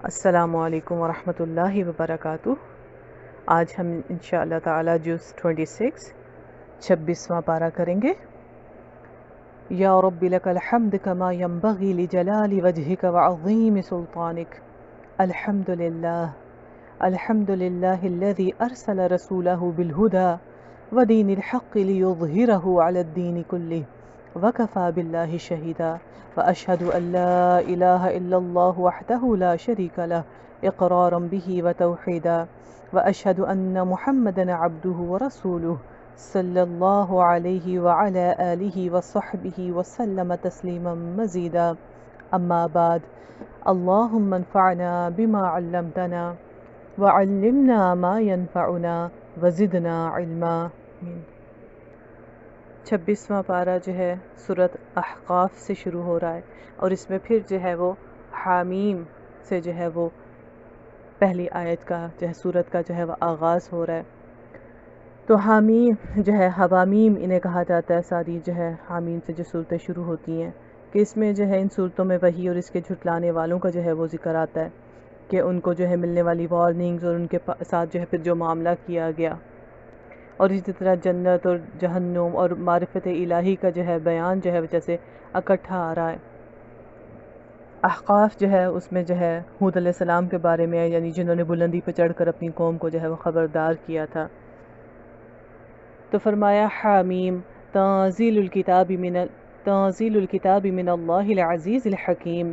السلام علیکم ورحمۃ اللہ وبرکاتہ۔ آج ہم انشاءاللہ تعالی جز 26 26واں پارہ کریں گے۔ یا رب لک الحمد کما ینبغی لجلال وجہک وعظیم سلطانک۔ الحمد للہ الذی ارسل رسولہ بالہدى ودین الحق لیظہرہ علی الدین کلہ وکفى باللہ شہیدا واشہد ان لا الہ الا اللہ وحدہ لا شریک لہ اقرارا به وتوحیدا واشہد ان محمدا عبدہ ورسولہ صلی اللہ علیہ وعلی آلہ وصحبہ وسلم تسلیما مزیدا اما بعد اللہم انفعنا بما علمتنا وعلمنا ما ينفعنا وزدنا علما۔ 26واں پارہ جو ہے سورۃ احقاف سے شروع ہو رہا ہے، اور اس میں پھر جو ہے وہ حامیم سے جو ہے وہ پہلی آیت کا جو ہے سورت کا جو ہے وہ آغاز ہو رہا ہے۔ تو حامیم جو ہے حوامیم انہیں کہا جاتا ہے، ساری جو ہے حامیم سے جو صورتیں شروع ہوتی ہیں، کہ اس میں جو ہے ان صورتوں میں وحی اور اس کے جھٹلانے والوں کا جو ہے وہ ذکر آتا ہے کہ ان کو جو ہے ملنے والی وارننگز اور ان کے ساتھ جو ہے پھر جو معاملہ کیا گیا، اور اسی طرح جنت اور جہنم اور معرفت الہی کا جو ہے بیان جو ہے جیسے اکٹھا آ رہا ہے۔ احقاف جو ہے اس میں جو ہے ہود علیہ السلام کے بارے میں، یعنی جنہوں نے بلندی پہ چڑھ کر اپنی قوم کو جو ہے وہ خبردار کیا تھا۔ تو فرمایا حامیم تنزیل الکتاب من اللہ العزیز الحکیم،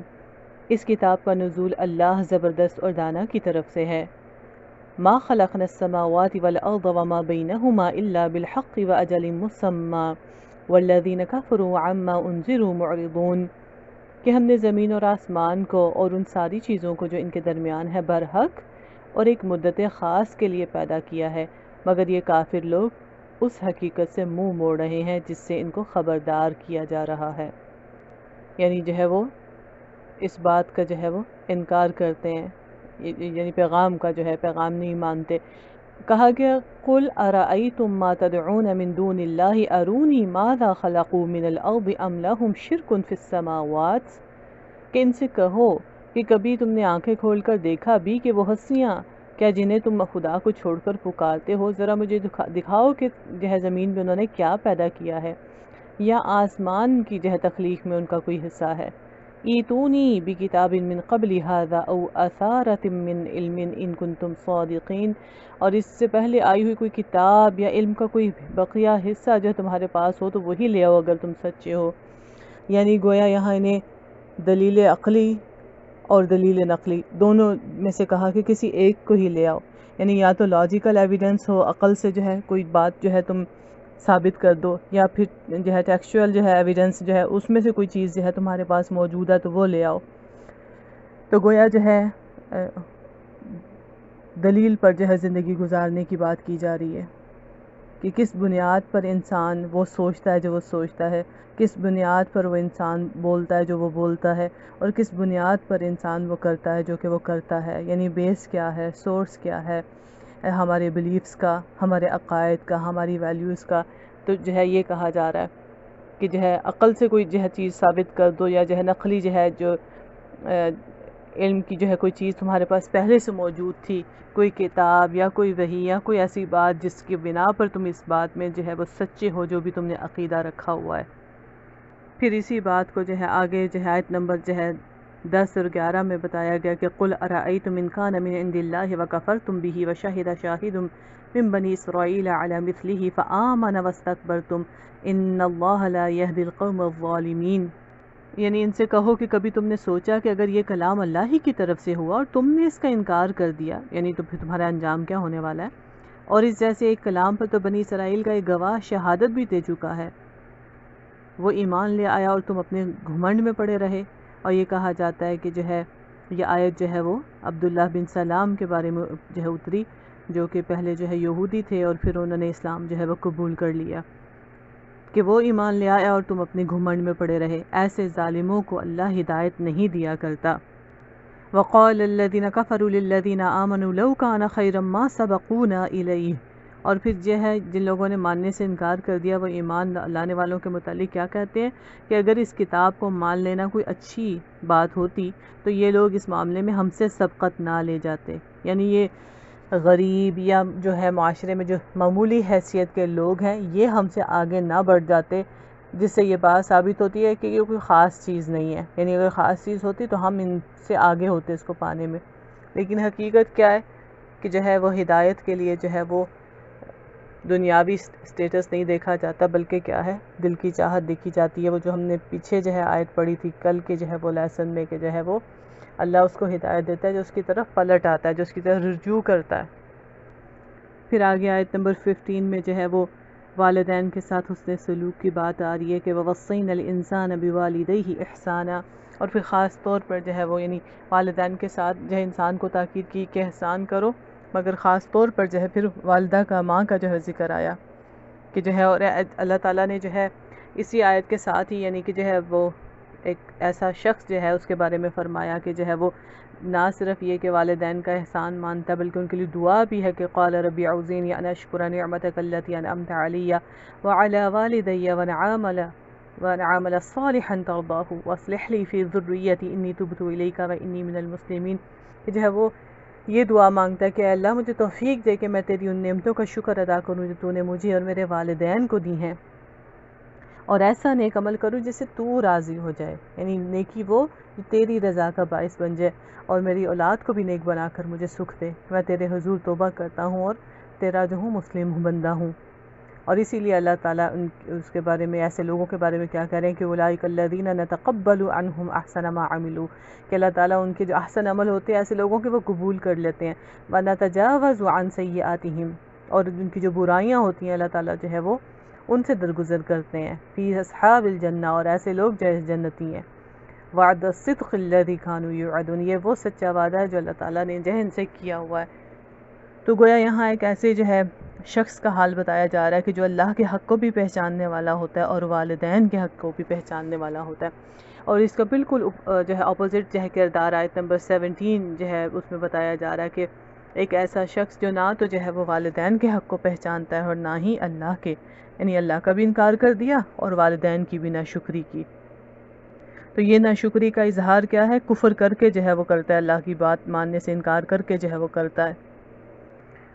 اس کتاب کا نزول اللہ زبردست اور دانا کی طرف سے ہے۔ ما خلقنا السماوات والارض وما بینہما الا بالحق واجل مسمى والذین کفروا عما انذروا معرضون، کہ ہم نے زمین اور آسمان کو اور ان ساری چیزوں کو جو ان کے درمیان ہے برحق اور ایک مدت خاص کے لیے پیدا کیا ہے، مگر یہ کافر لوگ اس حقیقت سے منہ موڑ رہے ہیں جس سے ان کو خبردار کیا جا رہا ہے، یعنی جو ہے وہ اس بات کا جو ہے وہ انکار کرتے ہیں، یعنی پیغام کا جو ہے پیغام نہیں مانتے۔ کہا گیا قل ارأیتم ما تدعون من دون اللہ ارونی ماذا خلقوا من الارض ام لهم شرک فی السماوات، کہ ان سے کہو کہ کبھی تم نے آنکھیں کھول کر دیکھا بھی کہ وہ ہستیاں کیا جنہیں تم خدا کو چھوڑ کر پکارتے ہو، ذرا مجھے دکھاؤ کہ جو ہے زمین میں انہوں نے کیا پیدا کیا ہے، یا آسمان کی جو ہے تخلیق میں ان کا کوئی حصہ ہے۔ ایتونی بکتاب من قبل ھذا او اثارۃ من علم ان کنتم صادقین، اور اس سے پہلے آئی ہوئی کوئی کتاب یا علم کا کوئی بقیہ حصہ جو تمہارے پاس ہو تو وہی لے آؤ اگر تم سچے ہو۔ یعنی گویا یہاں انہیں دلیل عقلی اور دلیل نقلی دونوں میں سے کہا کہ کسی ایک کو ہی لے آؤ، یعنی یا تو لاجیکل ایویڈنس ہو، عقل سے جو ہے کوئی بات جو ہے تم ثابت کر دو، یا پھر جو ہے ٹیکسچوئل جو ہے ایویڈنس جو ہے اس میں سے کوئی چیز جو ہے تمہارے پاس موجود ہے تو وہ لے آؤ۔ تو گویا جو ہے دلیل پر جو ہے زندگی گزارنے کی بات کی جا رہی ہے کہ کس بنیاد پر انسان وہ سوچتا ہے جو وہ سوچتا ہے، کس بنیاد پر وہ انسان بولتا ہے جو وہ بولتا ہے، اور کس بنیاد پر انسان وہ کرتا ہے جو کہ وہ کرتا ہے، یعنی بیس کیا ہے، سورس کیا ہے ہمارے بلیفز کا، ہمارے عقائد کا، ہماری ویلیوز کا۔ تو جو ہے یہ کہا جا رہا ہے کہ جو ہے عقل سے کوئی جو ہے چیز ثابت کر دو، یا جو ہے نقلی جو ہے جو علم کی جو ہے کوئی چیز تمہارے پاس پہلے سے موجود تھی، کوئی کتاب یا کوئی وحی یا کوئی ایسی بات جس کی بنا پر تم اس بات میں جو ہے وہ سچے ہو جو بھی تم نے عقیدہ رکھا ہوا ہے۔ پھر اسی بات کو جو ہے آگے جو ہے آیت نمبر جو ہے 10 اور 11 میں بتایا گیا کہ قل ارأیتم ان کان من عند اللہ وکفرتم بہ وشہد شاہد من بنی اسرائیل علی مثلہ فآمن واستکبرتم ان اللہ لا یہدی القوم الظالمین، یعنی ان سے کہو کہ کبھی تم نے سوچا کہ اگر یہ کلام اللہ ہی کی طرف سے ہوا اور تم نے اس کا انکار کر دیا، یعنی تو پھر تمہارا انجام کیا ہونے والا ہے، اور اس جیسے ایک کلام پر تو بنی اسرائیل کا ایک گواہ شہادت بھی دے چکا ہے، وہ ایمان لے آیا اور تم اپنے گھمنڈ میں پڑے رہے۔ اور یہ کہا جاتا ہے کہ جو ہے یہ آیت جو ہے وہ عبداللہ بن سلام کے بارے میں جو ہے اتری، جو کہ پہلے جو ہے یہودی تھے اور پھر انہوں نے اسلام جو ہے وہ قبول کر لیا، کہ وہ ایمان لے آیا اور تم اپنے گھمنڈ میں پڑے رہے۔ ایسے ظالموں کو اللہ ہدایت نہیں دیا کرتا۔ وقال الذین کفروا للذین آمنوا لو کان خیرا ما سبقونا الیہ اور پھر جو ہے جن لوگوں نے ماننے سے انکار کر دیا وہ ایمان لانے والوں کے متعلق کیا کہتے ہیں کہ اگر اس کتاب کو مان لینا کوئی اچھی بات ہوتی تو یہ لوگ اس معاملے میں ہم سے سبقت نہ لے جاتے، یعنی یہ غریب یا جو ہے معاشرے میں جو معمولی حیثیت کے لوگ ہیں یہ ہم سے آگے نہ بڑھ جاتے، جس سے یہ بات ثابت ہوتی ہے کہ یہ کوئی خاص چیز نہیں ہے، یعنی اگر خاص چیز ہوتی تو ہم ان سے آگے ہوتے اس کو پانے میں۔ لیکن حقیقت کیا ہے کہ جو ہے وہ ہدایت کے لیے جو ہے وہ دنیاوی سٹیٹس نہیں دیکھا جاتا، بلکہ کیا ہے دل کی چاہت دیکھی جاتی ہے۔ وہ جو ہم نے پیچھے جو ہے آیت پڑھی تھی کل کے جو ہے وہ لیسن میں کہ جو ہے وہ اللہ اس کو ہدایت دیتا ہے جو اس کی طرف پلٹ آتا ہے، جو اس کی طرف رجوع کرتا ہے۔ پھر آگے آیت نمبر 15 میں جو ہے وہ والدین کے ساتھ حسن سلوک کی بات آ رہی ہے کہ وَوَصَّيْنَا الْإِنسَانَ بِوَالِدَيْهِ إِحْسَانًا، اور پھر خاص طور پر جو ہے وہ یعنی والدین کے ساتھ جو ہے انسان کو تاکید کی کہ احسان کرو، مگر خاص طور پر جو ہے پھر والدہ کا، ماں کا جو ہے ذکر آیا کہ جو ہے، اور اللہ تعالیٰ نے جو ہے اسی آیت کے ساتھ ہی یعنی کہ جو ہے وہ ایک ایسا شخص جو ہے اس کے بارے میں فرمایا کہ جو ہے وہ نہ صرف یہ کہ والدین کا احسان مانتا بلکہ ان کے لیے دعا بھی ہے کہ قال ربی اعوذنی ان اشکر نعمتک التی انعمت علی وعلی والدی وان اعمل صالحا ترضاہ واصلح لی فی ذریتی انی تبت الیک وانی من المسلمین، کہ جو ہے وہ یہ دعا مانگتا ہے کہ اے اللہ مجھے توفیق دے کہ میں تیری ان نعمتوں کا شکر ادا کروں جو تو نے مجھے اور میرے والدین کو دی ہیں، اور ایسا نیک عمل کروں جس سے تو راضی ہو جائے، یعنی نیکی وہ جو تیری رضا کا باعث بن جائے، اور میری اولاد کو بھی نیک بنا کر مجھے سکھ دے، میں تیرے حضور توبہ کرتا ہوں اور تیرا جو ہوں مسلم بندہ ہوں۔ اور اسی لیے اللہ تعالیٰ اس کے بارے میں ایسے لوگوں کے بارے میں کیا کہہ رہے ہیں کہ اولئک الذین نتقبل عنہم احسن ما عملوا، کہ اللہ تعالیٰ ان کے جو احسن عمل ہوتے ہیں ایسے لوگوں کے وہ قبول کر لیتے ہیں، ونتجاوز عن سیئاتہم، اور ان کی جو برائیاں ہوتی ہیں اللہ تعالیٰ جو ہے وہ ان سے درگزر کرتے ہیں، فی اصحاب الجنہ، اور ایسے لوگ جو جنتی ہیں، وعد الصدق الذی کانوا یوعدون، یہ وہ سچا وعدہ ہے جو اللہ تعالیٰ نے جہن سے کیا ہوا ہے۔ تو گویا یہاں ایک ایسے جو ہے شخص کا حال بتایا جا رہا ہے کہ جو اللہ کے حق کو بھی پہچاننے والا ہوتا ہے اور والدین کے حق کو بھی پہچاننے والا ہوتا ہے، اور اس کا بالکل جو ہے اپوزٹ جو ہے کردار آیت نمبر 17 جو ہے اس میں بتایا جا رہا ہے کہ ایک ایسا شخص جو نہ تو جو ہے وہ والدین کے حق کو پہچانتا ہے اور نہ ہی اللہ کے، یعنی اللہ کا بھی انکار کر دیا اور والدین کی بھی ناشکری کی۔ تو یہ ناشکری کا اظہار کیا ہے؟ کفر کر کے جو ہے وہ کرتا ہے، اللہ کی بات ماننے سے انکار کر کے جو ہے وہ کرتا ہے۔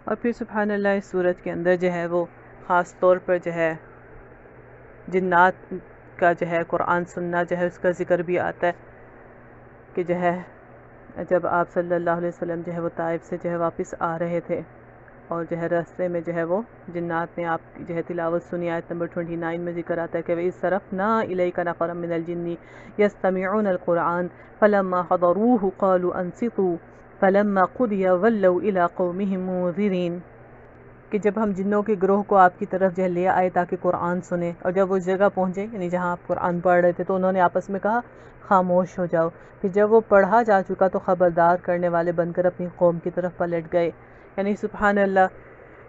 اور پھر سبحان اللہ اس صورت کے اندر جو ہے وہ خاص طور پر جو ہے جنات کا جو ہے قرآن سننا جو ہے اس کا ذکر بھی آتا ہے کہ جو ہے جب آپ صلی اللہ علیہ وسلم جو ہے وہ طائف سے جو ہے واپس آ رہے تھے اور جو ہے راستے میں جو ہے وہ جنات نے آپ کی جو ہے تلاوت سنی، آیت نمبر 29 میں ذکر آتا ہے کہ وَإِذْ صَرَفْنَا إِلَيْكَ نَفَرًا مِنَ الْجِنِّ يَسْتَمِعُونَ الْقُرْآنَ فَلَمَّا حَضَرُوهُ قَالُوا أَنصِتُوا فَلَمَّا قُضِيَ وَلَّوْا إِلَىٰ قَوْمِهِمْ مُنذِرِينَ، کہ جب ہم جنوں کے گروہ کو آپ کی طرف جو ہے لے آئے تاکہ قرآن سنیں، اور جب وہ جگہ پہنچے یعنی جہاں آپ قرآن پڑھ رہے تھے تو انہوں نے آپس میں کہا خاموش ہو جاؤ، کہ جب وہ پڑھا جا چکا تو خبردار کرنے والے بن کر اپنی قوم کی طرف پلٹ گئے۔ یعنی سبحان اللہ،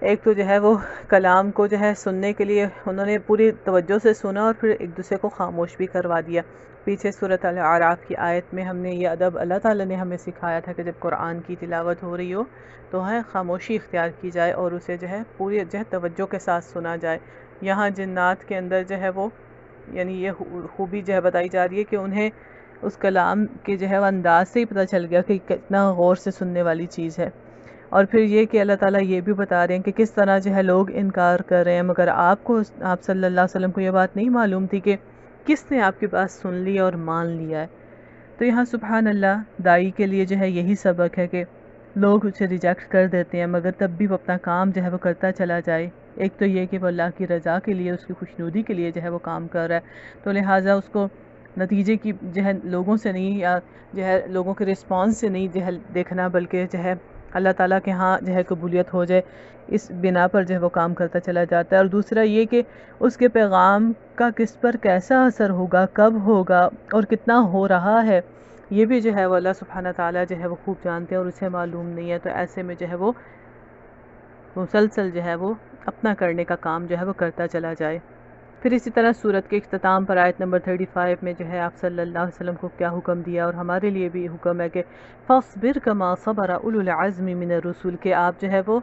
ایک تو جو ہے وہ کلام کو جو ہے سننے کے لیے انہوں نے پوری توجہ سے سنا اور پھر ایک دوسرے کو خاموش بھی کروا دیا۔ پیچھے سورۃ الاعراف کی آیت میں ہم نے یہ ادب اللہ تعالیٰ نے ہمیں سکھایا تھا کہ جب قرآن کی تلاوت ہو رہی ہو تو ہے خاموشی اختیار کی جائے اور اسے جو ہے پوری جو ہے توجہ کے ساتھ سنا جائے۔ یہاں جنات کے اندر جو ہے وہ یعنی یہ خوبی جو ہے بتائی جا رہی ہے کہ انہیں اس کلام کے جو ہے وہ انداز سے ہی پتہ چل گیا کہ کتنا غور سے سننے والی چیز ہے۔ اور پھر یہ کہ اللہ تعالیٰ یہ بھی بتا رہے ہیں کہ کس طرح جو ہے لوگ انکار کر رہے ہیں، مگر آپ صلی اللہ علیہ وسلم کو یہ بات نہیں معلوم تھی کہ کس نے آپ کی بات سن لی اور مان لیا ہے۔ تو یہاں سبحان اللہ دائی کے لیے جو ہے یہی سبق ہے کہ لوگ اسے ریجیکٹ کر دیتے ہیں مگر تب بھی وہ اپنا کام جو ہے وہ کرتا چلا جائے۔ ایک تو یہ کہ وہ اللہ کی رضا کے لیے، اس کی خوشنودی کے لیے جو ہے وہ کام کر رہا ہے، تو لہٰذا اس کو نتیجے کی جو ہے لوگوں سے نہیں یا جو ہے لوگوں کے رسپانس سے نہیں جو ہے دیکھنا، بلکہ جو ہے اللہ تعالیٰ کے ہاں جو ہے قبولیت ہو جائے اس بنا پر جو ہے وہ کام کرتا چلا جاتا ہے۔ اور دوسرا یہ کہ اس کے پیغام کا کس پر کیسا اثر ہوگا، کب ہوگا اور کتنا ہو رہا ہے، یہ بھی جو ہے وہ اللہ سبحانہ تعالیٰ جو ہے وہ خوب جانتے ہیں اور اسے معلوم نہیں ہے۔ تو ایسے میں جو ہے وہ مسلسل جو ہے وہ اپنا کرنے کا کام جو ہے وہ کرتا چلا جائے۔ پھر اسی طرح صورت کے اختتام پر آیت نمبر 35 میں جو ہے آپ صلی اللہ علیہ وسلم کو کیا حکم دیا، اور ہمارے لیے بھی حکم ہے کہ فَاصْبِرْ كَمَا صَبَرَ أُولُو الْعَزْمِ مِنَ الرُّسُلِ، کہ آپ جو ہے وہ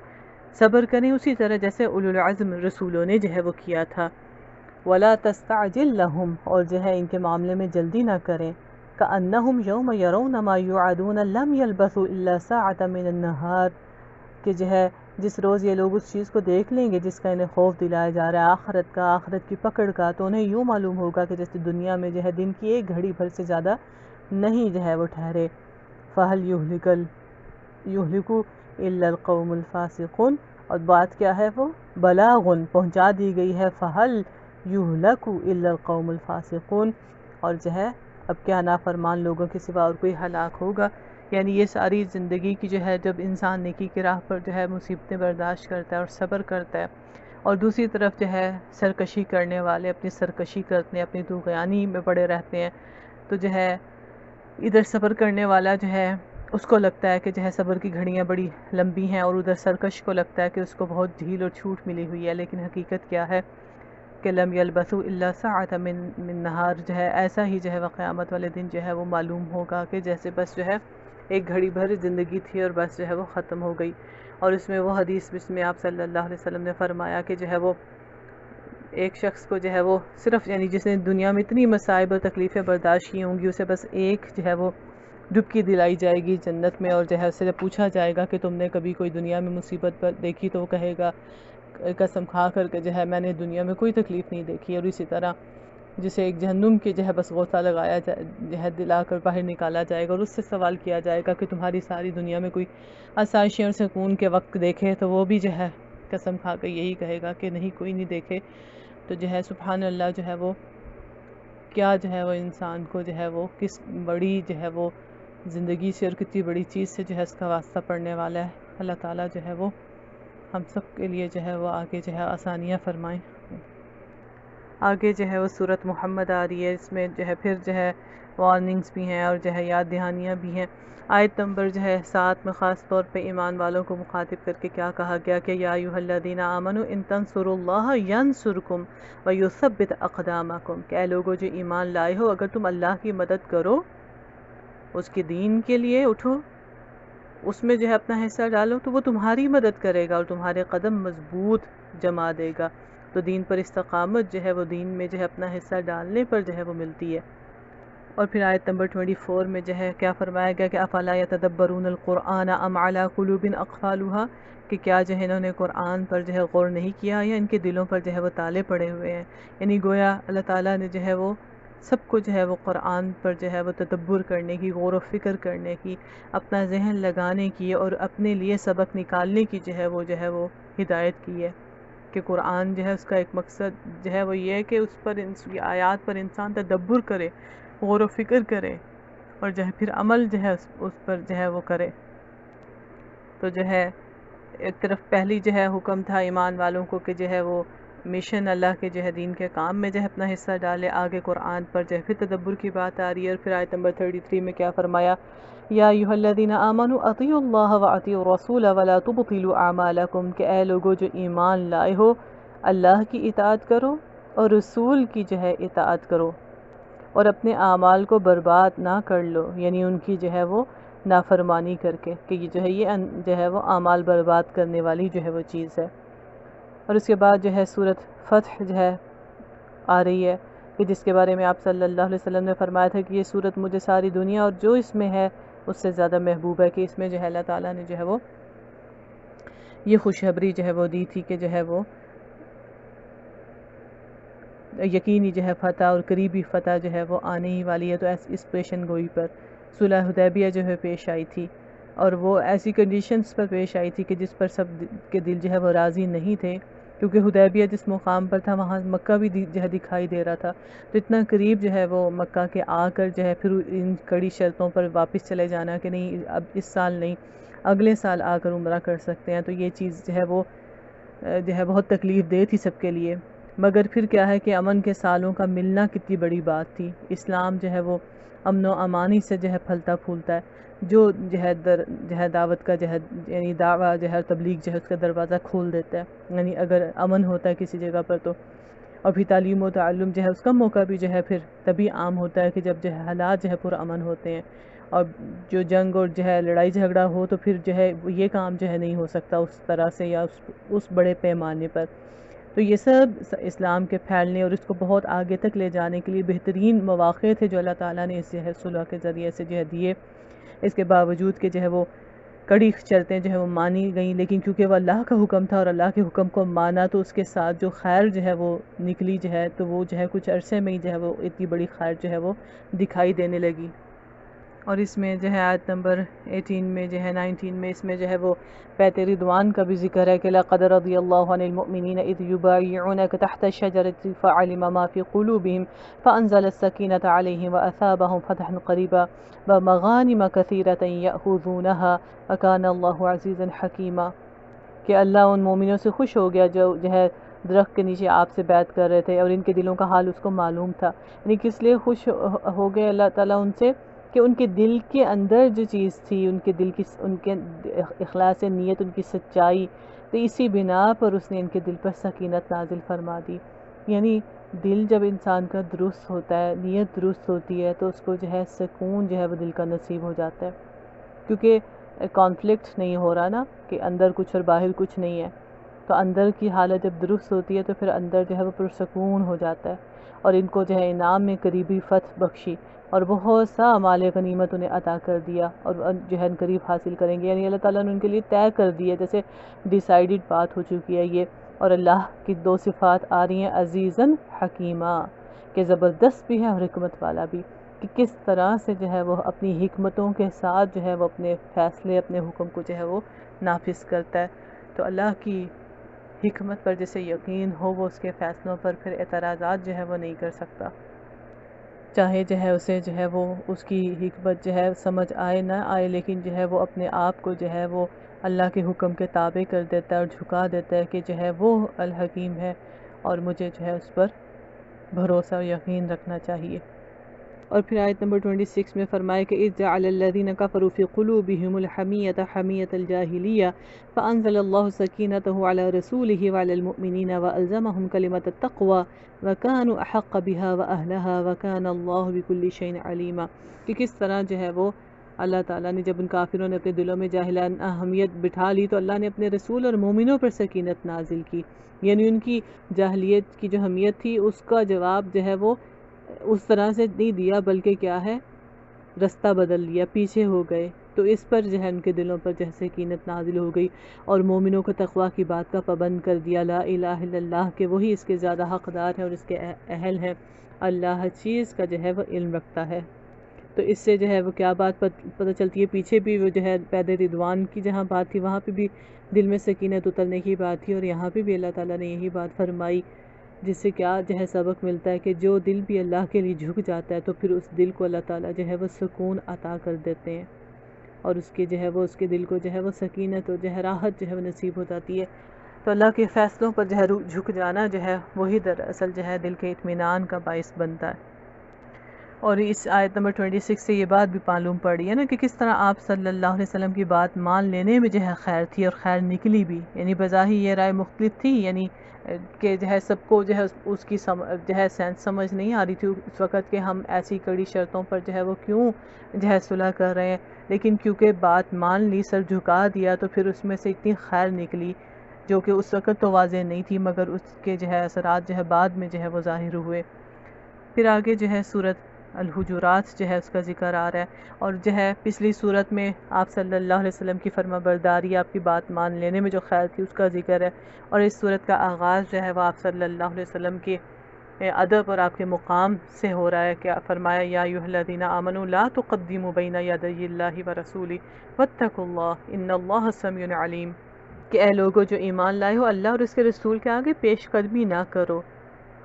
صبر کریں اسی طرح جیسے اولو العزم رسولوں نے جو ہے وہ کیا تھا۔ ولا تستعجل لهم، اور جو ہے ان کے معاملے میں جلدی نہ کریں۔ كأنهم يوم يرون ما يوعدون لم يلبثوا إلا ساعة من النهار، کہ جو ہے جس روز یہ لوگ اس چیز کو دیکھ لیں گے جس کا انہیں خوف دلایا جا رہا ہے آخرت کا، آخرت کی پکڑ کا، تو انہیں یوں معلوم ہوگا کہ جیسے دنیا میں جو ہے دن کی ایک گھڑی بھر سے زیادہ نہیں جو ہے وہ ٹھہرے۔ فَهَلْ يُهْلِكُ إِلَّا الْقَوْمُ الْفَاسِقُونَ، اور بات کیا ہے وہ بلاغن پہنچا دی گئی ہے، فَهَلْ يُهْلَكُ إِلَّا الْقَوْمُ الْفَاسِقُونَ، اور جو ہے اب کیا نافرمان لوگوں کے سوا اور کوئی ہلاک ہوگا۔ یعنی یہ ساری زندگی کی جو ہے جب انسان نیکی کی راہ پر جو ہے مصیبتیں برداشت کرتا ہے اور صبر کرتا ہے، اور دوسری طرف جو ہے سرکشی کرنے والے اپنی سرکشی کرتے ہیں، اپنی طغیانی میں پڑے رہتے ہیں، تو جو ہے ادھر صبر کرنے والا جو ہے اس کو لگتا ہے کہ جو ہے صبر کی گھڑیاں بڑی لمبی ہیں، اور ادھر سرکش کو لگتا ہے کہ اس کو بہت ڈھیل اور چھوٹ ملی ہوئی ہے، لیکن حقیقت کیا ہے کہ لم یلبثوا الا ساعة من نہار، جو ہے ایسا ہی جو ہے وہ قیامت والے دن جو ہے وہ معلوم ہوگا کہ جیسے بس جو ہے ایک گھڑی بھر زندگی تھی اور بس جو ہے وہ ختم ہو گئی۔ اور اس میں وہ حدیث جس میں آپ صلی اللہ علیہ وسلم نے فرمایا کہ جو ہے وہ ایک شخص کو جو ہے وہ صرف یعنی جس نے دنیا میں اتنی مصائب اور تکلیفیں برداشت کی ہوں گی، اسے بس ایک جو ہے وہ ڈبکی دلائی جائے گی جنت میں، اور جو ہے اس سے جب پوچھا جائے گا کہ تم نے کبھی کوئی دنیا میں مصیبت پر دیکھی، تو وہ کہے گا قسم کھا کر کہ جو ہے میں نے دنیا میں کوئی تکلیف نہیں دیکھی۔ اور اسی طرح جسے ایک جہنم کے جو ہے بس غوطہ لگایا جائے جو ہے دلا کر باہر نکالا جائے گا، اور اس سے سوال کیا جائے گا کہ تمہاری ساری دنیا میں کوئی آسائشیں اور سکون کے وقت دیکھے، تو وہ بھی جو ہے قسم کھا کے یہی کہے گا کہ نہیں کوئی نہیں دیکھے۔ تو جو ہے سبحان اللہ جو ہے وہ کیا جو ہے وہ انسان کو جو ہے وہ کس بڑی جو ہے وہ زندگی سے اور کتنی بڑی چیز سے جو ہے اس کا واسطہ پڑنے والا ہے۔ اللہ تعالیٰ جو ہے وہ ہم سب کے لیے جو ہے وہ آگے جو ہے آسانیاں فرمائیں۔ آگے جو ہے وہ سورۃ محمد آ رہی ہے، اس میں جو ہے پھر جو ہے وارننگز بھی ہیں اور جو ہے یاد دہانیاں بھی ہیں۔ آیت نمبر جو ہے 7 میں خاص طور پہ ایمان والوں کو مخاطب کر کے کیا کہا گیا کہ یا ایھا الذین آمنوا ان تنصروا اللہ ینصرکم ویثبت اقدامکم، کہ اے لوگو جو ایمان لائے ہو اگر تم اللہ کی مدد کرو، اس کے دین کے لیے اٹھو، اس میں جو ہے اپنا حصہ ڈالو، تو وہ تمہاری مدد کرے گا اور تمہارے قدم مضبوط جما دے گا۔ تو دین پر استقامت جو ہے وہ دین میں جو ہے اپنا حصہ ڈالنے پر جو ہے وہ ملتی ہے۔ اور پھر آیت نمبر 24 میں جو ہے کیا فرمایا گیا کہ افلا یتدبرون القرآن ام علی قلوب اقفالها، کہ کیا جو ہے انہوں نے قرآن پر جو ہے غور نہیں کیا یا ان کے دلوں پر جو ہے وہ تالے پڑے ہوئے ہیں۔ یعنی گویا اللہ تعالیٰ نے جو ہے وہ سب کو جو ہے وہ قرآن پر جو ہے وہ تدبر کرنے کی، غور و فکر کرنے کی، اپنا ذہن لگانے کی اور اپنے لیے سبق نکالنے کی جو ہے وہ ہدایت کی ہے کہ قرآن جو ہے اس کا ایک مقصد جو ہے وہ یہ ہے کہ اس پر آیات پر انسان تدبر کرے، غور و فکر کرے، اور جو ہے پھر عمل جو ہے اس پر جو ہے وہ کرے۔ تو جو ہے ایک طرف پہلی جو ہے حکم تھا ایمان والوں کو کہ جو ہے وہ مشن اللہ کے جو ہے دین کے کام میں جو ہے اپنا حصہ ڈالے، آگے قرآن پر جو ہے پھر تدبر کی بات آ رہی ہے۔ اور پھر آیت نمبر 33 میں کیا فرمایا یا ایھا الذین آمنوا اطیعوا اللہ واطیعوا الرسول ولا تبطلوا اعمالکم، کہ اے لوگو جو ایمان لائے ہو اللہ کی اطاعت کرو اور رسول کی جو ہے اطاعت کرو، اور اپنے اعمال کو برباد نہ کر لو، یعنی ان کی جو ہے وہ نافرمانی کر کے، کہ یہ جو ہے وہ اعمال برباد کرنے والی جو ہے وہ چیز ہے۔ اور اس کے بعد جو ہے سورۃ فتح جو ہے آ رہی ہے کہ جس کے بارے میں آپ صلی اللہ علیہ وسلم نے فرمایا تھا کہ یہ سورت مجھے ساری دنیا اور جو اس میں ہے اس سے زیادہ محبوب ہے، کہ اس میں جو ہے اللہ تعالیٰ نے جو ہے وہ یہ خوشخبری جو ہے وہ دی تھی کہ جو ہے وہ یقینی جو ہے فتح اور قریبی فتح جو ہے وہ آنے ہی والی ہے۔ تو اس پیشن گوئی پر صلح حدیبیہ جو ہے پیش آئی تھی، اور وہ ایسی کنڈیشنز پر پیش آئی تھی کہ جس پر سب کے دل جو ہے وہ راضی نہیں تھے، کیونکہ حدیبیہ جس مقام پر تھا وہاں مکہ بھی جو ہے دکھائی دے رہا تھا، تو اتنا قریب جو ہے وہ مکہ کے آ کر جو ہے پھر ان کڑی شرطوں پر واپس چلے جانا کہ نہیں اب اس سال نہیں اگلے سال آ کر عمرہ کر سکتے ہیں، تو یہ چیز جو ہے وہ جو ہے بہت تکلیف دہ تھی سب کے لیے۔ مگر پھر کیا ہے کہ امن کے سالوں کا ملنا کتنی بڑی بات تھی۔ اسلام جو ہے وہ امن و امانی سے جو ہے پھلتا پھولتا ہے، جو دعوت کا یعنی دعویٰ جو ہے تبلیغ جو ہے اس کا دروازہ کھول دیتا ہے، یعنی اگر امن ہوتا ہے کسی جگہ پر تو، اور پھر تعلیم و تعلم جو ہے اس کا موقع بھی جو ہے پھر تبھی عام ہوتا ہے کہ جب جو ہے حالات جو ہے پر امن ہوتے ہیں۔ اور جو جنگ اور جو ہے لڑائی جھگڑا ہو تو پھر جو ہے یہ کام جو ہے نہیں ہو سکتا اس طرح سے یا اس بڑے پیمانے پر. تو یہ سب اسلام کے پھیلنے اور اس کو بہت آگے تک لے جانے کے لیے بہترین مواقع تھے جو اللہ تعالیٰ نے اس جو ہے صلح کے ذریعے سے جو ہے دیے. اس کے باوجود کہ جو ہے وہ کڑی شرطیں جو ہے وہ مانی گئیں، لیکن کیونکہ وہ اللہ کا حکم تھا اور اللہ کے حکم کو مانا تو اس کے ساتھ جو خیر جو ہے وہ نکلی جو ہے، تو وہ جو ہے کچھ عرصے میں ہی جو ہے وہ اتنی بڑی خیر جو ہے وہ دکھائی دینے لگی. اور اس میں جو ہے آیت نمبر 18 میں جو ہے 19 میں اس میں جو ہے وہ بیعت رضوان کا بھی ذکر ہے کہ لَقَدْ رَضِيَ اللَّهُ عَنِ الْمُؤْمِنِينَ إِذْ يُبَايِعُونَكَ تَحْتَ الشَّجَرَةِ فَعَلِمَ مَا فِي قُلُوبِهِمْ فَأَنزَلَ السَّكِينَةَ عَلَيْهِمْ وَأَثَابَهُمْ فَتْحًا قَرِيبًا وَمَغَانِمَ كَثِيرَةً يَأْخُذُونَهَا وَكَانَ اللَّهُ عَزِيزًا حَكِيمًا. کہ اللہ ان مومنوں سے خوش ہو گیا جو ہے درخت کے نیچے آپ سے بیعت کر رہے تھے اور ان کے دلوں کا حال اس کو معلوم تھا. یعنی کس لیے خوش ہو گئے اللہ تعالیٰ ان سے کہ ان کے دل کے اندر جو چیز تھی، ان کے دل کی، ان کے اخلاص نیت، ان کی سچائی، تو اسی بنا پر اس نے ان کے دل پر سکینت نازل فرما دی. یعنی دل جب انسان کا درست ہوتا ہے، نیت درست ہوتی ہے، تو اس کو جو ہے سکون جو ہے وہ دل کا نصیب ہو جاتا ہے. کیونکہ کانفلکٹ نہیں ہو رہا نا کہ اندر کچھ اور باہر کچھ نہیں ہے. تو اندر کی حالت جب درست ہوتی ہے تو پھر اندر جو ہے وہ پرسکون ہو جاتا ہے. اور ان کو جو ہے انعام میں قریبی فتح بخشی اور بہت سا مال غنیمت انہیں عطا کر دیا اور جو ہے قریب حاصل کریں گے. یعنی اللہ تعالیٰ نے ان کے لیے طے کر دی ہے، جیسے ڈیسائیڈڈ بات ہو چکی ہے یہ. اور اللہ کی دو صفات آ رہی ہیں، عزیزاً حکیمہ، کہ زبردست بھی ہے اور حکمت والا بھی، کہ کس طرح سے جو ہے وہ اپنی حکمتوں کے ساتھ جو ہے وہ اپنے فیصلے، اپنے حکم کو جو ہے وہ نافذ کرتا ہے. تو اللہ کی حکمت پر جسے یقین ہو وہ اس کے فیصلوں پر پھر اعتراضات جو ہے وہ نہیں کر سکتا، چاہے جو ہے اسے جو ہے وہ اس کی حکمت جو ہے سمجھ آئے نہ آئے، لیکن جو ہے وہ اپنے آپ کو جو ہے وہ اللہ کے حکم کے تابع کر دیتا ہے اور جھکا دیتا ہے کہ جو ہے وہ الحکیم ہے اور مجھے جو ہے اس پر بھروسہ و یقین رکھنا چاہیے. اور پھر آیت نمبر 26 میں فرمائے کہ اذ جعل الذین کفروا فی قلوبہم الحمیۃ حمیۃ الجاہلیہ فانزل اللہ سکینتہ علی رسولہ وعلی المؤمنین والزمہم کلمۃ التقوی وکانوا احق بها واہلہا وکان اللہ بکل شیء علیما. کہ کس طرح جو ہے وہ اللہ تعالیٰ نے جب ان کافروں نے اپنے دلوں میں جاہلانہ اہمیت بٹھا لی تو اللہ نے اپنے رسول اور مومنوں پر سکینت نازل کی. یعنی ان کی جاہلیت کی جو اہمیت تھی اس کا جواب جو ہے وہ اس طرح سے نہیں دیا، بلکہ کیا ہے، رستہ بدل لیا، پیچھے ہو گئے. تو اس پر جو ہے ان کے دلوں پر جو ہے سکینت نازل ہو گئی اور مومنوں کو تقوی کی بات کا پابند کر دیا، لا الہ الا اللہ، کہ وہی اس کے زیادہ حقدار ہے اور اس کے اہل ہے. اللہ ہر چیز کا جو ہے وہ علم رکھتا ہے. تو اس سے جو ہے وہ کیا بات پتہ چلتی ہے، پیچھے بھی وہ جو ہے بیعت رضوان کی جہاں بات تھی وہاں پہ بھی دل میں سکینت اترنے کی بات تھی، اور یہاں پہ بھی اللہ تعالیٰ نے یہی بات فرمائی، جس سے کیا جو ہے سبق ملتا ہے کہ جو دل بھی اللہ کے لیے جھک جاتا ہے تو پھر اس دل کو اللہ تعالیٰ جو ہے وہ سکون عطا کر دیتے ہیں اور اس کے جو ہے وہ اس کے دل کو جو ہے وہ سکینت اور جو ہے راحت جو ہے وہ نصیب ہو جاتی ہے. تو اللہ کے فیصلوں پر جو ہے جھک جانا جو ہے وہی دراصل جو ہے دل کے اطمینان کا باعث بنتا ہے. اور اس آیت نمبر 26 سے یہ بات بھی معلوم پڑ رہی ہے نا کہ کس طرح آپ صلی اللہ علیہ وسلم کی بات مان لینے میں جو ہے خیر تھی اور خیر نکلی بھی. یعنی بظاہر یہ رائے مختلف تھی، یعنی کہ جو ہے سب کو جو ہے اس کی جو ہے سینس سمجھ نہیں آ رہی تھی اس وقت کہ ہم ایسی کڑی شرطوں پر جو ہے وہ کیوں جو ہے صلح کر رہے ہیں. لیکن کیونکہ بات مان لی، سر جھکا دیا، تو پھر اس میں سے اتنی خیر نکلی جو کہ اس وقت تو واضح نہیں تھی، مگر اس کے جو ہے اثرات جو ہے بعد میں جو ہے وہ ظاہر ہوئے. پھر آگے جو ہے سورۃ الحجرات جو ہے اس کا ذکر آ رہا ہے، اور جو ہے پچھلی صورت میں آپ صلی اللہ علیہ وسلم کی فرما برداری، آپ کی بات مان لینے میں جو خیر تھی اس کا ذکر ہے. اور اس صورت کا آغاز جو ہے وہ آپ صلی اللہ علیہ وسلم کے ادب اور آپ کے مقام سے ہو رہا ہے کہ فرمایا یا ایھا الذین آمنوا لا تقدموا بین یدی اللہ ورسولہ واتقوا اللہ ان اللہ سمیع علیم. کہ اے لوگوں جو ایمان لائے ہو، اللہ اور اس کے رسول کے آگے پیش قدمی نہ کرو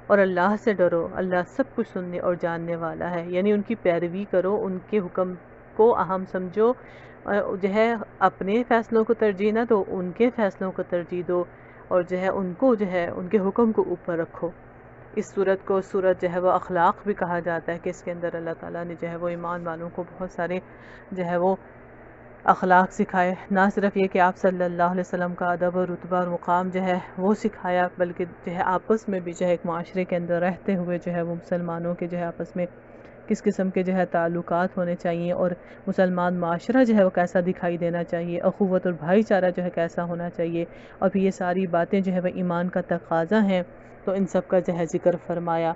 اور اللہ سے ڈرو، اللہ سب کچھ سننے اور جاننے والا ہے. یعنی ان کی پیروی کرو، ان کے حکم کو اہم سمجھو، جو ہے اپنے فیصلوں کو ترجیح نہ دو، ان کے فیصلوں کو ترجیح دو، اور جو ہے ان کو جو ہے ان کے حکم کو اوپر رکھو. اس صورت کو صورت جو ہے وہ اخلاق بھی کہا جاتا ہے کہ اس کے اندر اللہ تعالیٰ نے جو ہے وہ ایمان والوں کو بہت سارے جو ہے وہ اخلاق سکھائے. نہ صرف یہ کہ آپ صلی اللہ علیہ وسلم کا ادب اور رتبہ اور مقام جو ہے وہ سکھایا، بلکہ جو ہے آپس میں بھی جو ہے ایک معاشرے کے اندر رہتے ہوئے جو ہے وہ مسلمانوں کے جو ہے آپس میں کس قسم کے جو ہے تعلقات ہونے چاہیے، اور مسلمان معاشرہ جو ہے وہ کیسا دکھائی دینا چاہیے، اخوت اور بھائی چارہ جو ہے کیسا ہونا چاہیے، اور پھر یہ ساری باتیں جو ہے وہ ایمان کا تقاضا ہیں، تو ان سب کا جو ہے ذکر فرمایا۔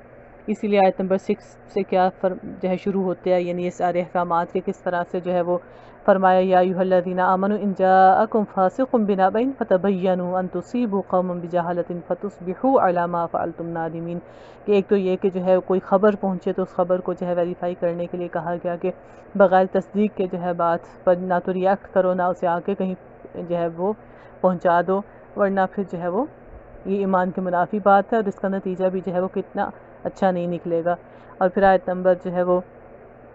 اسی لیے آیت نمبر 6 سے کیا جو ہے شروع ہوتے ہیں، یعنی یہ سارے احکامات کے کس طرح سے جو ہے وہ فرمایا، یا ایھا الذین آمنوا ان جاءکم فاسق بنبأ فتبینوا ان تصیبوا قوما بجہالۃ فتصبحوا علی ما فعلتم نادمین، کہ ایک تو یہ کہ جو ہے کوئی خبر پہنچے تو اس خبر کو جو ہے ویریفائی کرنے کے لیے کہا گیا کہ بغیر تصدیق کے جو ہے بات پر نہ تو ریئیکٹ کرو، نہ اسے آگے کہیں جو ہے وہ پہنچا دو، ورنہ پھر جو ہے وہ یہ ایمان کے منافی بات ہے، اور اس کا نتیجہ بھی جو ہے وہ کتنا اچھا نہیں نکلے گا۔ اور پھر آیت نمبر جو ہے وہ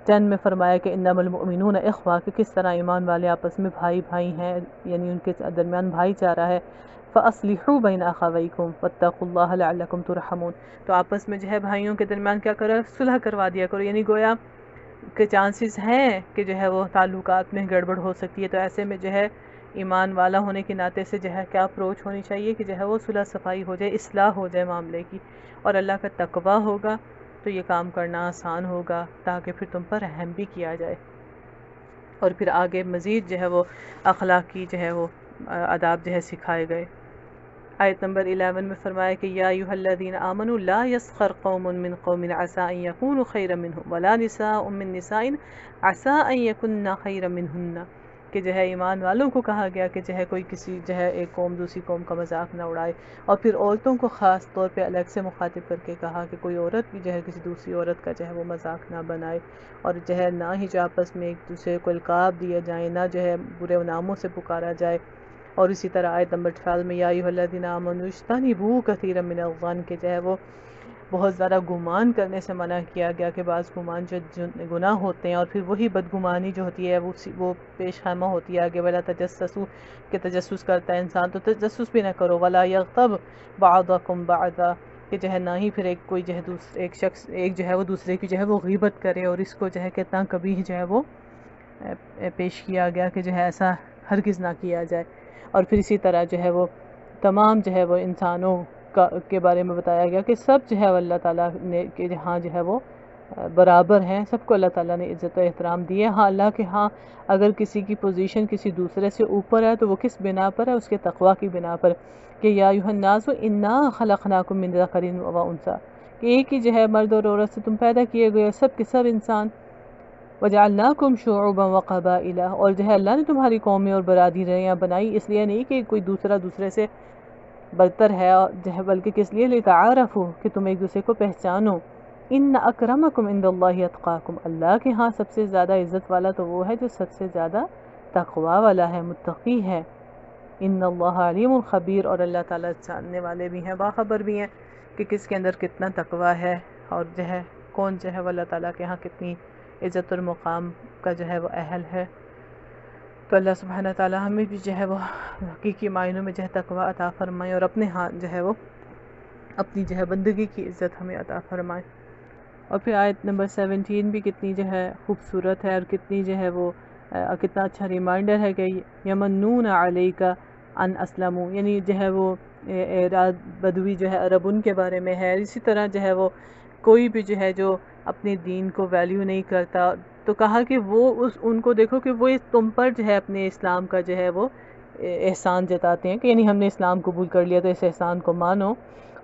10 میں فرمایا کہ انما المؤمنون اخوہ، کہ کس طرح ایمان والے آپس میں بھائی بھائی ہیں، یعنی ان کے درمیان بھائی چارہ ہے۔ فَأَصْلِحُوا بَيْنَ أَخَوَيْكُمْ وَاتَّقُوا اللَّهَ لَعَلَّكُمْ تُرْحَمُونَ، تو آپس میں جو ہے بھائیوں کے درمیان کیا کرو، صلح کروا دیا کرو، یعنی گویا کہ چانسز ہیں کہ جو ہے وہ تعلقات میں گڑبڑ ہو سکتی ہے، تو ایسے میں جو ہے ایمان والا ہونے کے ناطے سے جو ہے کیا اپروچ ہونی چاہیے کہ جو ہے وہ صلح صفائی ہو جائے، اصلاح ہو جائے معاملے کی، اور اللہ کا تقویٰ ہوگا تو یہ کام کرنا آسان ہوگا، تاکہ پھر تم پر رحم بھی کیا جائے۔ اور پھر آگے مزید جو ہے وہ اخلاق کی جو ہے وہ آداب جو ہے سکھائے گئے۔ آیت نمبر 11 میں فرمایا کہ یا ایھا الذین آمنوا لا یسخر قوم من قوم عسى ان یکونوا خیرا منهم ولا نساء من نساء عسى ان یکن خیرا منہن، کہ جو ہے ایمان والوں کو کہا گیا کہ جو ہے کوئی کسی جو ہے ایک قوم دوسری قوم کا مذاق نہ اڑائے، اور پھر عورتوں کو خاص طور پہ الگ سے مخاطب کر کے کہا کہ کوئی عورت بھی جو ہے کسی دوسری عورت کا جو ہے وہ مذاق نہ بنائے، اور جو ہے نہ ہی جو آپس میں ایک دوسرے کو القاب دیے جائیں، نہ جو ہے برے ناموں سے پکارا جائے۔ اور اسی طرح آیت نمبر 12 میں یا ایھا الذین آمنوا اجتنبوا کثیرا من الظن، کہ جو ہے وہ بہت زیادہ گمان کرنے سے منع کیا گیا، کہ بعض گمان جو گناہ ہوتے ہیں، اور پھر وہی بدگمانی جو ہوتی ہے وہ پیش خیمہ ہوتی ہے آگے، ولا تجسسوا، کہ تجسس کرتا ہے انسان تو تجسس بھی نہ کرو، ولا یغتب بعضکم بعضا، کہ جو ہے نہ ہی پھر کوئی جو ہے ایک شخص ایک جو ہے وہ دوسرے کی جو ہے وہ غیبت کرے، اور اس کو جو ہے کتنا کبھی جو ہے وہ پیش کیا گیا کہ جو ہے ایسا ہرگز نہ کیا جائے۔ اور پھر اسی طرح جو ہے وہ تمام جو ہے وہ انسانوں کے بارے میں بتایا گیا کہ سب جو ہے وہ اللہ تعالیٰ نے کہ جہاں جو ہے وہ برابر ہیں، سب کو اللہ تعالیٰ نے عزت و احترام دی ہے۔ ہاں اللہ کے ہاں اگر کسی کی پوزیشن کسی دوسرے سے اوپر ہے تو وہ کس بنا پر ہے، اس کے تقویٰ کی بنا پر، کہ یا ایھا الناس انا خلقناکم من ذکر و انثی، کہ ایک ہی جو ہے مرد اور عورت سے تم پیدا کیے گئے سب کے سب انسان، وَجَعَلْنَاكُمْ شُعُوبًا وَقَبَائِلَ، اور جو ہے اللہ نے تمہاری قومیں اور برادریاں بنائی، اس لیے نہیں کہ کوئی دوسرا دوسرے سے برتر ہے، اور جو ہے بلکہ کس لیے لِتَعَارَفُوا، کہ تم ایک دوسرے کو پہچانو۔ إِنَّ أَكْرَمَكُمْ عِندَ اللَّهِ أَتْقَاكُمْ، اللہ کے ہاں سب سے زیادہ عزت والا تو وہ ہے جو سب سے زیادہ تقوی والا ہے، متقی ہے۔ إِنَّ اللَّهَ عَلِيمٌ خبیر، اور اللہ تعالیٰ جاننے والے بھی ہیں، باخبر بھی ہیں کہ کس کے اندر کتنا تقوی ہے، اور جو ہے کون جو ہے وہ اللہ تعالیٰ کے ہاں کتنی عزت اور مقام کا جو ہے وہ اہل ہے۔ تو اللہ سبحانہ تعالیٰ ہمیں بھی جو ہے وہ حقیقی معنوں میں جو ہے تقوی عطا فرمائے، اور اپنے ہاں جو ہے وہ اپنی جو ہے بندگی کی عزت ہمیں عطا فرمائے۔ اور پھر آیت نمبر 17 بھی کتنی جو ہے خوبصورت ہے، اور کتنی جو ہے وہ کتنا اچھا ریمائنڈر ہے کہ یمنون علیک ان اسلموا، یعنی جو ہے وہ بدوی جو ہے عرب ان کے بارے میں ہے۔ اسی طرح جو ہے وہ کوئی بھی جو ہے جو اپنے دین کو ویلیو نہیں کرتا، تو کہا کہ وہ ان کو دیکھو کہ وہ تم پر جو ہے اپنے اسلام کا جو ہے وہ احسان جتاتے ہیں، کہ یعنی ہم نے اسلام قبول کر لیا تو اس احسان کو مانو۔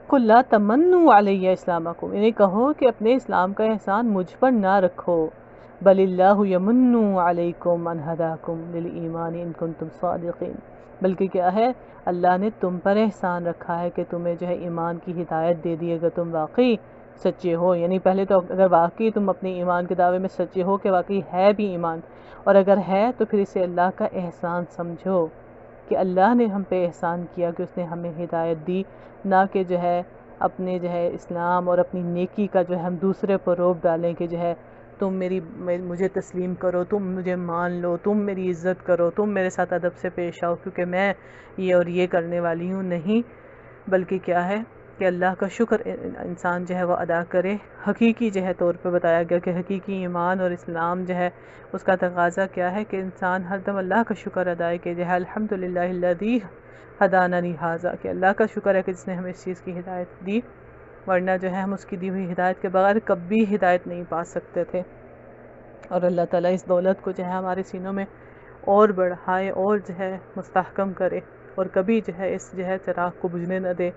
قُل لَا تَمَنُّوا عَلَيَّ إِسْلَامَكُمْ، یعنی کہو کہ اپنے اسلام کا احسان مجھ پر نہ رکھو، بَلِ اللَّهُ يَمُنُّ عَلَيْكُمْ أَنْ هَدَاكُمْ لِلْإِيمَانِ إِن كُنتُمْ صَادِقِينَ، بلکہ کیا ہے اللہ نے تم پر احسان رکھا ہے کہ تمہیں جو ہے ایمان کی ہدایت دے دی اگر تم واقعی سچے ہو، یعنی پہلے تو اگر واقعی تم اپنے ایمان کے دعوے میں سچے ہو کہ واقعی ہے بھی ایمان، اور اگر ہے تو پھر اسے اللہ کا احسان سمجھو کہ اللہ نے ہم پہ احسان کیا کہ اس نے ہمیں ہدایت دی، نہ کہ جو ہے اپنے جو ہے اسلام اور اپنی نیکی کا جو ہے ہم دوسرے پر روب ڈالیں کہ جو ہے تم مجھے تسلیم کرو، تم مجھے مان لو، تم میری عزت کرو، تم میرے ساتھ ادب سے پیش آؤ کیونکہ میں یہ اور یہ کرنے والی ہوں۔ نہیں، بلکہ کیا ہے کہ اللہ کا شکر انسان جو ہے وہ ادا کرے۔ حقیقی جو ہے طور پہ بتایا گیا کہ حقیقی ایمان اور اسلام جو ہے اس کا تقاضا کیا ہے کہ انسان ہر دم اللہ کا شکر ادا کہ جو ہے الحمدللہ الذی ہدانا لہذا، کہ اللہ کا شکر ہے کہ جس نے ہمیں اس چیز کی ہدایت دی۔ ورنہ جو ہے ہم اس کی دی ہوئی ہدایت کے بغیر کبھی ہدایت نہیں پا سکتے تھے۔ اور اللہ تعالیٰ اس دولت کو جو ہے ہمارے سینوں میں اور بڑھائے اور جو ہے مستحکم کرے، اور کبھی جو ہے اس جو ہے چراغ کو بجھنے نہ دے۔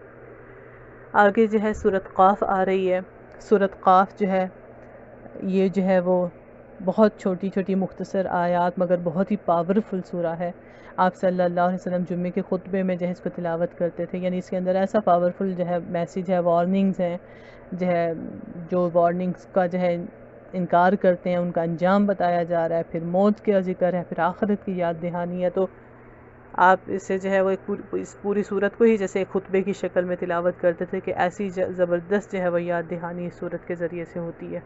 آگے جو ہے سورۃ قاف آ رہی ہے۔ سورۃ قاف جو ہے یہ جو ہے وہ بہت چھوٹی چھوٹی مختصر آیات مگر بہت ہی پاورفل سورہ ہے۔ آپ صلی اللہ علیہ وسلم جمعے کے خطبے میں جو ہے اس کو تلاوت کرتے تھے، یعنی اس کے اندر ایسا پاورفل جو ہے میسیج ہے، وارننگز ہیں، جو وارننگز کا جو ہے انکار کرتے ہیں ان کا انجام بتایا جا رہا ہے، پھر موت کا ذکر ہے، پھر آخرت کی یاد دہانی ہے۔ تو آپ اسے جو ہے وہ اس پوری صورت کو ہی جیسے ایک خطبے کی شکل میں تلاوت کرتے تھے کہ ایسی زبردست جو ہے وہ یاد دہانی اس صورت کے ذریعے سے ہوتی ہے۔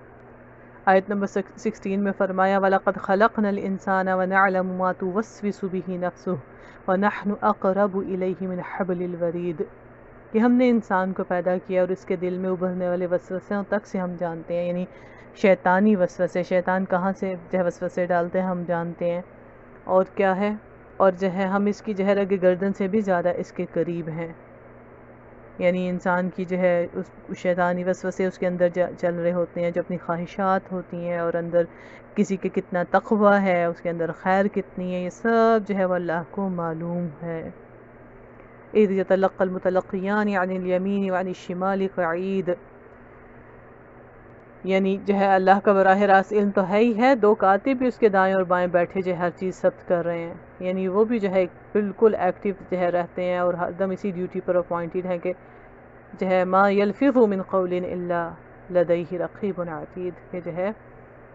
آیت نمبر 16 میں فرمایا وَلَقَدْ خَلَقْنَا الْإِنسَانَ وَنَعْلَمُ مَا تُوَسْوِسُ بِهِ نَفْسُهُ وَنَحْنُ أَقْرَبُ إِلَيْهِ مِنْ حَبْلِ الْوَرِيدِ، کہ ہم نے انسان کو پیدا کیا اور اس کے دل میں ابھرنے والے وسوسوں تک سے ہم جانتے ہیں، یعنی شیطانی وسوسے، شیطان کہاں سے جو ہے وسوسے ڈالتے ہیں ہم جانتے ہیں، اور کیا ہے، اور جو ہے ہم اس کی جو ہے رگ گردن سے بھی زیادہ اس کے قریب ہیں، یعنی انسان کی جو ہے اس شیطانی وسوسے اس کے اندر چل رہے ہوتے ہیں، جو اپنی خواہشات ہوتی ہیں، اور اندر کسی کے کتنا تقوی ہے، اس کے اندر خیر کتنی ہے، یہ سب جو ہے وہ اللہ کو معلوم ہے۔ اِذْ يَتَلَقَّى الْمُتَلَقِّيَانِ عَنِ الْيَمِينِ وَعَنِ الشِّمَالِ قَعِيدٌ، یعنی جو ہے اللہ کا براہ راست علم تو ہے ہی ہے، دو کاتب بھی اس کے دائیں اور بائیں بیٹھے جو ہر چیز ثبت کر رہے ہیں، یعنی وہ بھی جو ہے بالکل ایکٹیو جو ہے رہتے ہیں اور ہر دم اسی ڈیوٹی پر اپوائنٹڈ ہیں کہ جو ہے ما یلفظ من قول الا لدیہ رقیب عتید، کہ جو ہے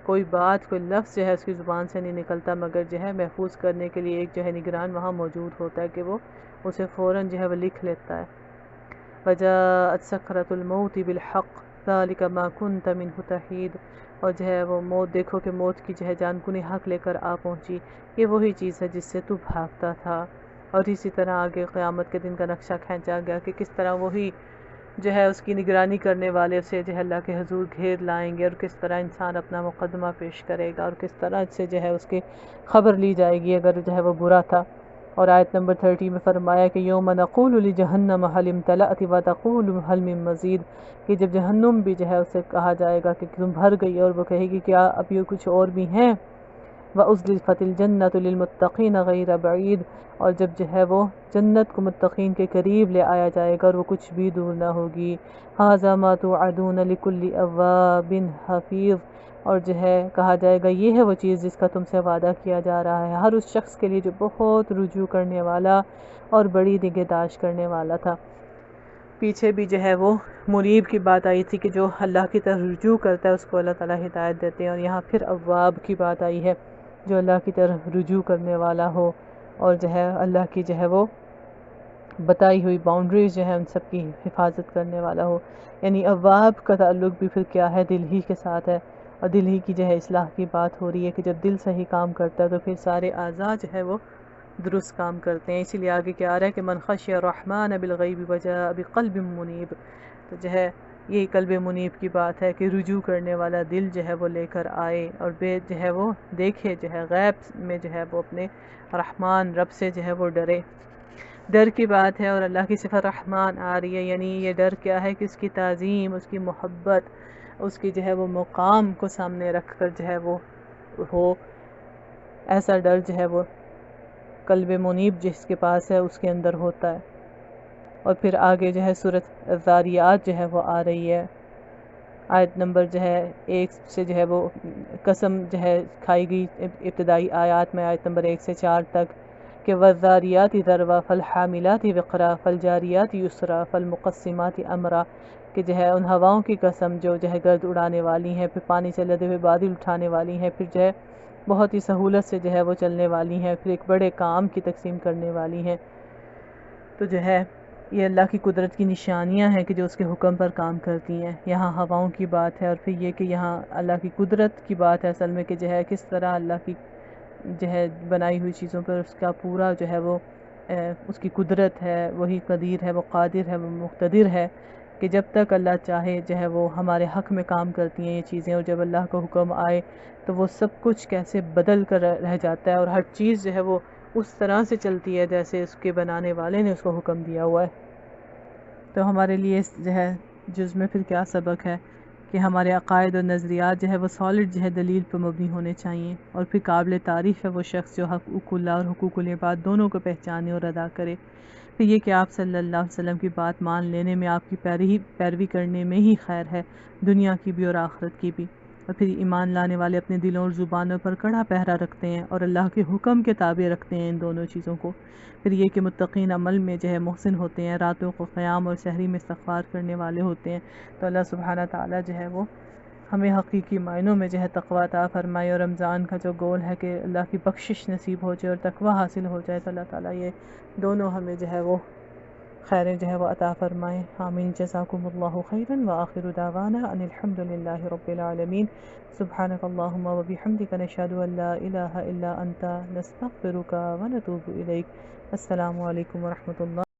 کوئی بات کوئی لفظ جو ہے اس کی زبان سے نہیں نکلتا مگر جو ہے محفوظ کرنے کے لیے ایک جو ہے نگران وہاں موجود ہوتا ہے کہ وہ اسے فوراً جو ہے وہ لکھ لیتا ہے۔ وجاءت سکرۃ الموت بالحق ذلک ما کنت منہ تحید، اور جو ہے وہ موت، دیکھو کہ موت کی جو ہے جان کنی حق لے کر آ پہنچی، یہ وہی چیز ہے جس سے تو بھاگتا تھا۔ اور اسی طرح آگے قیامت کے دن کا نقشہ کھینچا گیا کہ کس طرح وہی جو ہے اس کی نگرانی کرنے والے اسے جو ہے اللہ کے حضور گھیر لائیں گے، اور کس طرح انسان اپنا مقدمہ پیش کرے گا، اور کس طرح سے جو ہے اس کی خبر لی جائے گی اگر جو ہے وہ برا تھا۔ اور آیت نمبر 30 میں فرمایا کہ یوم نقول لجہنم حل امتلأت وتقول حل من مزید، کہ جب جہنم بھی جو ہے اسے کہا جائے گا کہ تم بھر گئی، اور وہ کہے گی کیا اب یہ کچھ اور بھی ہیں۔ وَأُزْلِفَتِ الْجَنَّةُ لِلْمُتَّقِينَ غَيْرَ بَعِيدٍ، اور جب جو ہے وہ جنت کو متقین کے قریب لے آیا جائے گا اور وہ کچھ بھی دور نہ ہوگی۔ هَذَا مَا تُوعَدُونَ لِكُلِّ أَوَّابٍ حَفِيظٍ، اور جو ہے کہا جائے گا یہ ہے وہ چیز جس کا تم سے وعدہ کیا جا رہا ہے ہر اس شخص کے لیے جو بہت رجوع کرنے والا اور بڑی نگہداشت کرنے والا تھا۔ پیچھے بھی جو ہے وہ منیب کی بات آئی تھی کہ جو اللہ کی طرف رجوع کرتا ہے اس کو اللہ تعالیٰ ہدایت دیتے ہیں، اور یہاں پھر اواب کی بات آئی ہے، جو اللہ کی طرف رجوع کرنے والا ہو اور جو ہے اللہ کی جو ہے وہ بتائی ہوئی باؤنڈریز جو ہے ان سب کی حفاظت کرنے والا ہو۔ یعنی اواب کا تعلق بھی پھر کیا ہے، دل ہی کے ساتھ ہے، اور دل ہی کی جو ہے اصلاح کی بات ہو رہی ہے کہ جب دل صحیح کام کرتا ہے تو پھر سارے اعضاء جو ہے وہ درست کام کرتے ہیں۔ اسی لیے آگے کیا آ رہا ہے کہ من خشی الرحمن بالغیب وجاء بقلب منیب، تو جو ہے یہی قلب منیب کی بات ہے کہ رجوع کرنے والا دل جو ہے وہ لے کر آئے، اور بے جو ہے وہ دیکھے، جو ہے غیب میں جو ہے وہ اپنے رحمان رب سے جو ہے وہ ڈرے۔ ڈر کی بات ہے اور اللہ کی صفت رحمان آ رہی ہے، یعنی یہ ڈر کیا ہے کہ اس کی تعظیم، اس کی محبت، اس کی جو ہے وہ مقام کو سامنے رکھ کر جو ہے وہ ہو، ایسا ڈر جو ہے وہ قلب منیب جس کے پاس ہے اس کے اندر ہوتا ہے۔ اور پھر آگے جو ہے سورۃ الذاریات جو ہے وہ آ رہی ہے، آیت نمبر جو ہے 1 سے جو ہے وہ قسم جو ہے کھائی گئی ابتدائی آیات میں، آیت نمبر 1 سے 4 تک کہ وَالذَّارِيَاتِ ذَرْوًا فَالْحَامِلَاتِ وِقْرًا فَالْجَارِيَاتِ يُسْرًا فَالْمُقَسِّمَاتِ أَمْرًا، کہ جو ہے ان ہواؤں کی قسم جو ہے گرد اڑانے والی ہیں، پھر پانی سے لدے ہوئے بادل اٹھانے والی ہیں، پھر جو ہے بہت ہی سہولت سے جو ہے وہ چلنے والی ہیں، پھر ایک بڑے کام کی تقسیم کرنے والی ہیں۔ تو جو ہے یہ اللہ کی قدرت کی نشانیاں ہیں کہ جو اس کے حکم پر کام کرتی ہیں۔ یہاں ہواؤں کی بات ہے، اور پھر یہ کہ یہاں اللہ کی قدرت کی بات ہے اصل میں، کہ جو ہے کس طرح اللہ کی جو ہے بنائی ہوئی چیزوں پر اس کا پورا جو ہے وہ اس کی قدرت ہے، وہی قدیر ہے، وہ قادر ہے، وہ مقتدر ہے، کہ جب تک اللہ چاہے جو ہے وہ ہمارے حق میں کام کرتی ہیں یہ چیزیں، اور جب اللہ کا حکم آئے تو وہ سب کچھ کیسے بدل کر رہ جاتا ہے، اور ہر چیز جو ہے وہ اس طرح سے چلتی ہے جیسے اس کے بنانے والے نے اس کو حکم دیا ہوا ہے۔ تو ہمارے لیے جو ہے جز میں پھر کیا سبق ہے کہ ہمارے عقائد اور نظریات جو ہے وہ سالڈ جو ہے دلیل پر مبنی ہونے چاہیے، اور پھر قابل تعریف ہے وہ شخص جو حقوق اللہ اور حقوق العباد دونوں کو پہچانے اور ادا کرے۔ پھر یہ کہ آپ صلی اللہ علیہ وسلم کی بات مان لینے میں، آپ کی پیروی کرنے میں ہی خیر ہے، دنیا کی بھی اور آخرت کی بھی۔ اور پھر ایمان لانے والے اپنے دلوں اور زبانوں پر کڑا پہرا رکھتے ہیں اور اللہ کے حکم کے تابع رکھتے ہیں ان دونوں چیزوں کو۔ پھر یہ کہ متقین عمل میں جو ہے محسن ہوتے ہیں، راتوں کو قیام اور سحری میں استغفار کرنے والے ہوتے ہیں۔ تو اللہ سبحانہ تعالیٰ جو ہے وہ ہمیں حقیقی معنوں میں جو ہے تقویٰ عطا فرمائے، اور رمضان کا جو گول ہے کہ اللہ کی بخشش نصیب ہو جائے اور تقویٰ حاصل ہو جائے، تو اللہ تعالیٰ یہ دونوں ہمیں جو ہے وہ خیریں جو ہے وہ عطا فرمائے۔ آمین۔ جزاکم اللہ خیرا، وآخر دعوانا ان الحمد للہ رب العالمین۔ سبحانک اللہم وبحمدک، نشہد ان لا الہ الا انت، نستغفرک ونتوب الیک۔ السلام علیکم ورحمۃ اللہ۔